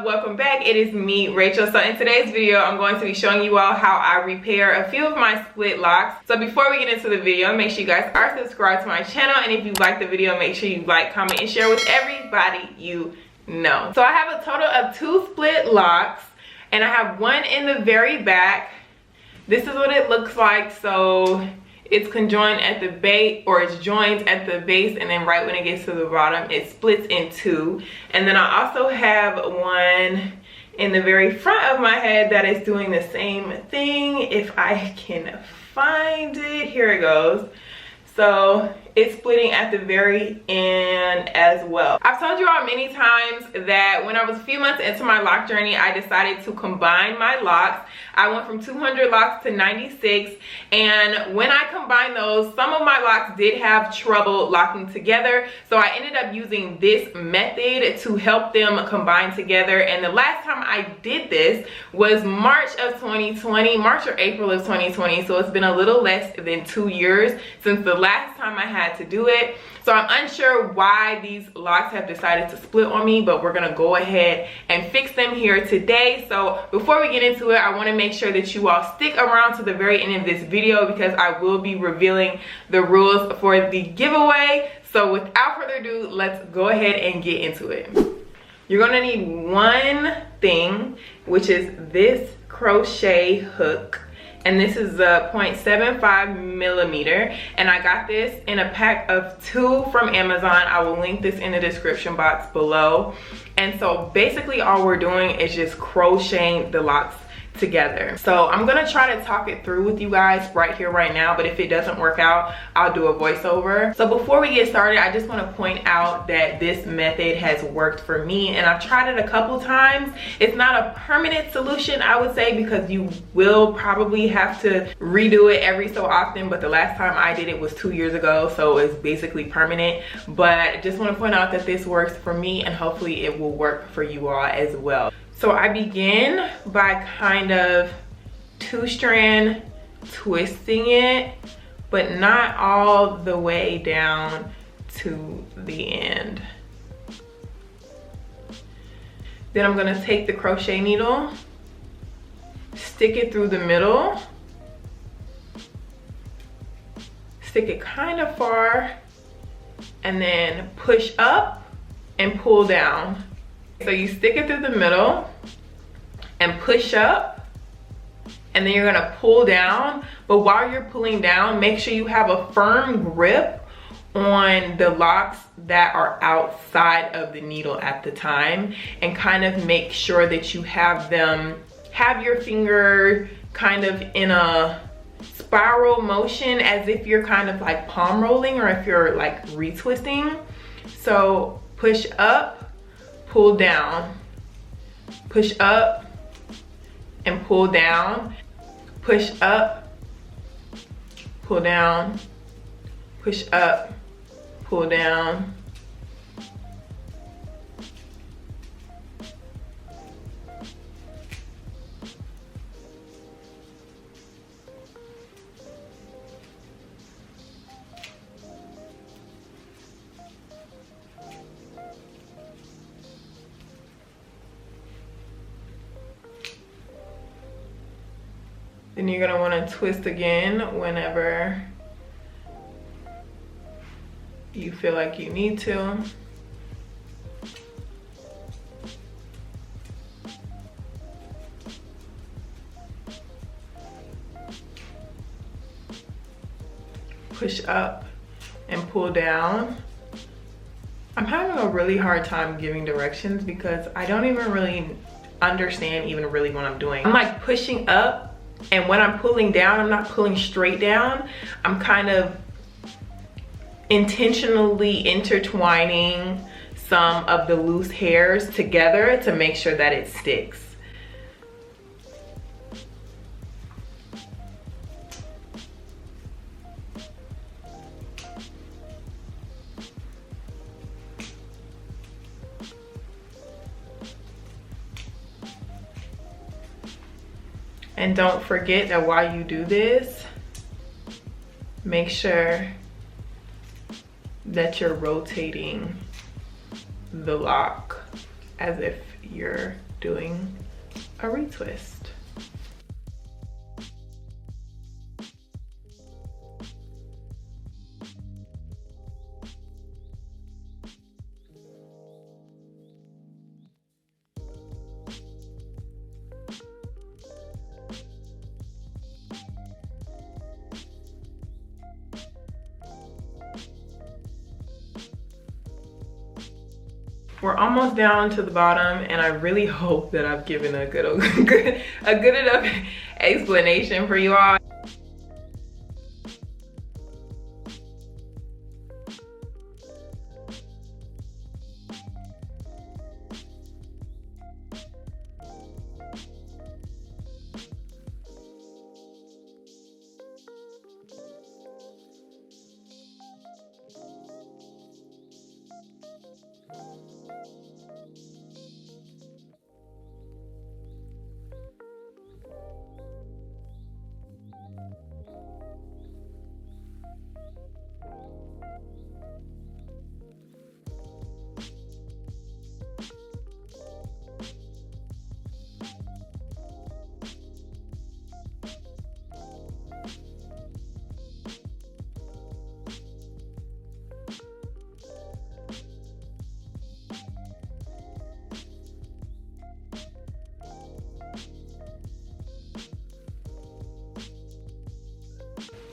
up? Welcome back. It is me, Rachel. So in today's video, I'm going to be showing you all how I repair a few of my split locks. So before we get into the video, make sure you guys are subscribed to my channel, and if you like the video, make sure you like, comment, and share with everybody you know. So I have a total of 2 split locks, and I have one in the very back. This is what it looks like. So it's conjoined at the base, or it's joined at the base, and then right when it gets to the bottom, it splits in 2. And then I also have one in the very front of my head that is doing the same thing. If I can find it, here it goes. So it's splitting at the very end as well. I've told you all many times that when I was a few months into my lock journey, I decided to combine my locks. I went from 200 locks to 96, and when I combined those, some of my locks did have trouble locking together. So I ended up using this method to help them combine together. And the last time I did this was March of 2020, March or April of 2020. So it's been a little less than 2 years since the last time I had to do it. So I'm unsure why these locks have decided to split on me, but we're gonna go ahead and fix them here today. So before we get into it, I want to make sure that you all stick around to the very end of this video, because I will be revealing the rules for the giveaway. So without further ado, let's go ahead and get into it. You're gonna need one thing, which is this crochet hook. And this is a 0.75 millimeter, and I got this in a pack of 2 from Amazon. I will link this in the description box below. And so basically all we're doing is just crocheting the locks together. So I'm gonna try to talk it through with you guys right here, right now, but if it doesn't work out, I'll do a voiceover. So before we get started, I just want to point out that this method has worked for me, and I've tried it a couple times. It's not a permanent solution, I would say, because you will probably have to redo it every so often, but the last time I did it was 2 years ago, so it's basically permanent. But I just want to point out that this works for me, and hopefully it will work for you all as well. So I begin by kind of 2-strand twisting it, but not all the way down to the end. Then I'm gonna take the crochet needle, stick it through the middle, stick it kind of far, and then push up and pull down. So you stick it through the middle and push up, and then you're gonna pull down. But while you're pulling down, make sure you have a firm grip on the locks that are outside of the needle at the time, and kind of make sure that you have your finger kind of in a spiral motion, as if you're kind of like palm rolling, or if you're like retwisting. So push up, pull down, push up and pull down, push up, pull down, push up, pull down. Then you're gonna wanna twist again whenever you feel like you need to. Push up and pull down. I'm having a really hard time giving directions because I don't even really understand really what I'm doing. I'm like pushing up, and when I'm pulling down, I'm not pulling straight down. I'm kind of intentionally intertwining some of the loose hairs together to make sure that it sticks. And don't forget that while you do this, make sure that you're rotating the lock as if you're doing a retwist. We're almost down to the bottom, and I really hope that I've given a good enough explanation for you all.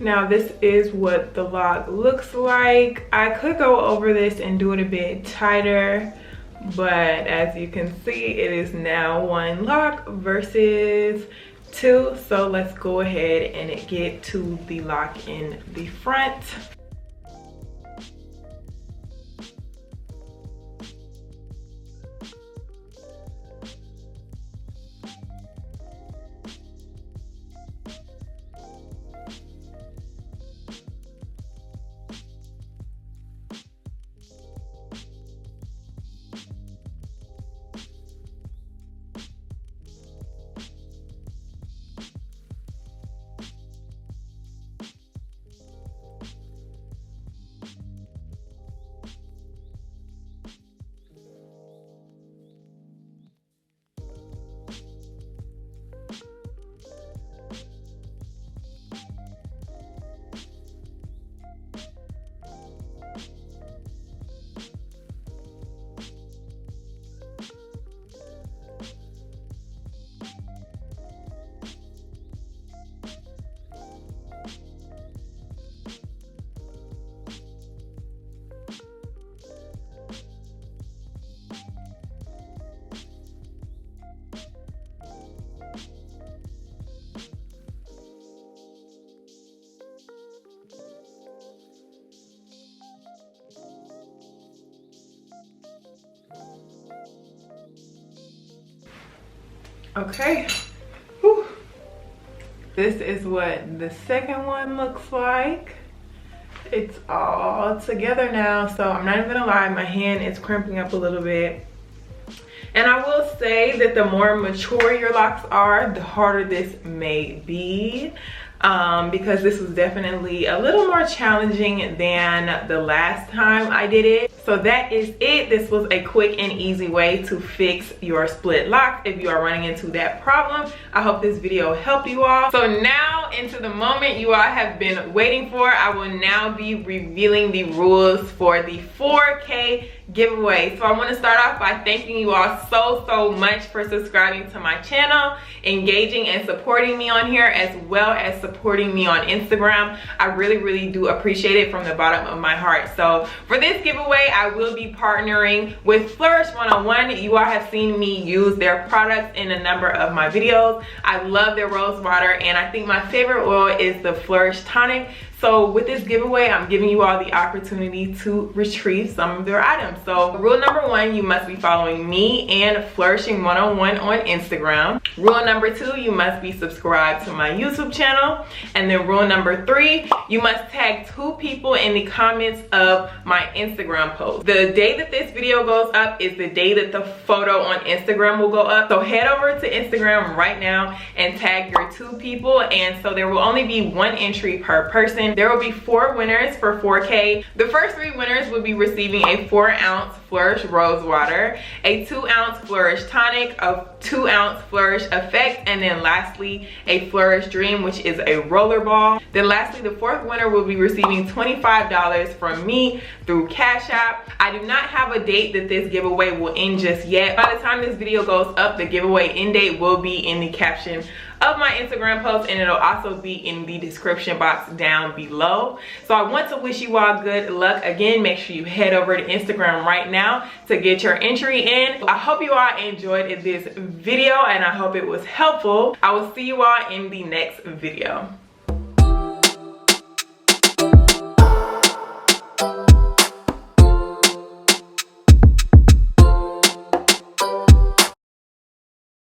Now this is what the lock looks like. I could go over this and do it a bit tighter, but as you can see, it is now one lock versus two. So let's go ahead and get to the lock in the front. Okay, whew. This is what the second one looks like. It's all together now, so I'm not even gonna lie, my hand is cramping up a little bit. And I will say that the more mature your locks are, the harder this may be, because this was definitely a little more challenging than the last time I did it. So that is it. This was a quick and easy way to fix your split locks if you are running into that problem. I hope this video helped you all. So now into the moment you all have been waiting for. I will now be revealing the rules for the 4K giveaway. So I want to start off by thanking you all so much for subscribing to my channel, engaging and supporting me on here, as well as supporting me on Instagram. I really do appreciate it from the bottom of my heart. So for this giveaway, I will be partnering with Flourish 101. You all have seen me use their products in a number of my videos. I love their rose water, and I think my favorite oil is the Flourish tonic. So with this giveaway, I'm giving you all the opportunity to retrieve some of their items. So rule number 1, you must be following me and Flourishing 101 on Instagram. Rule number 2, you must be subscribed to my YouTube channel. And then rule number 3, you must tag 2 people in the comments of my Instagram post. The day that this video goes up is the day that the photo on Instagram will go up. So head over to Instagram right now and tag your 2 people. And so there will only be 1 entry per person. description. There will be 4 winners for 4K. The first 3 winners will be receiving a 4-ounce Flourish Rose Water, a 2-ounce Flourish Tonic, a 2-ounce Flourish Effect, and then lastly a Flourish Dream, which is a roller ball. Then lastly, the 4th winner will be receiving $25 from me through Cash App. I do not have a date that this giveaway will end just yet. By the time this video goes up, the giveaway end date will be in the caption of my Instagram post, and it'll also be in the description box down below. So I want to wish you all good luck. Again, make sure you head over to Instagram right now to get your entry in. I hope you all enjoyed this video and I hope it was helpful. I will see you all in the next video.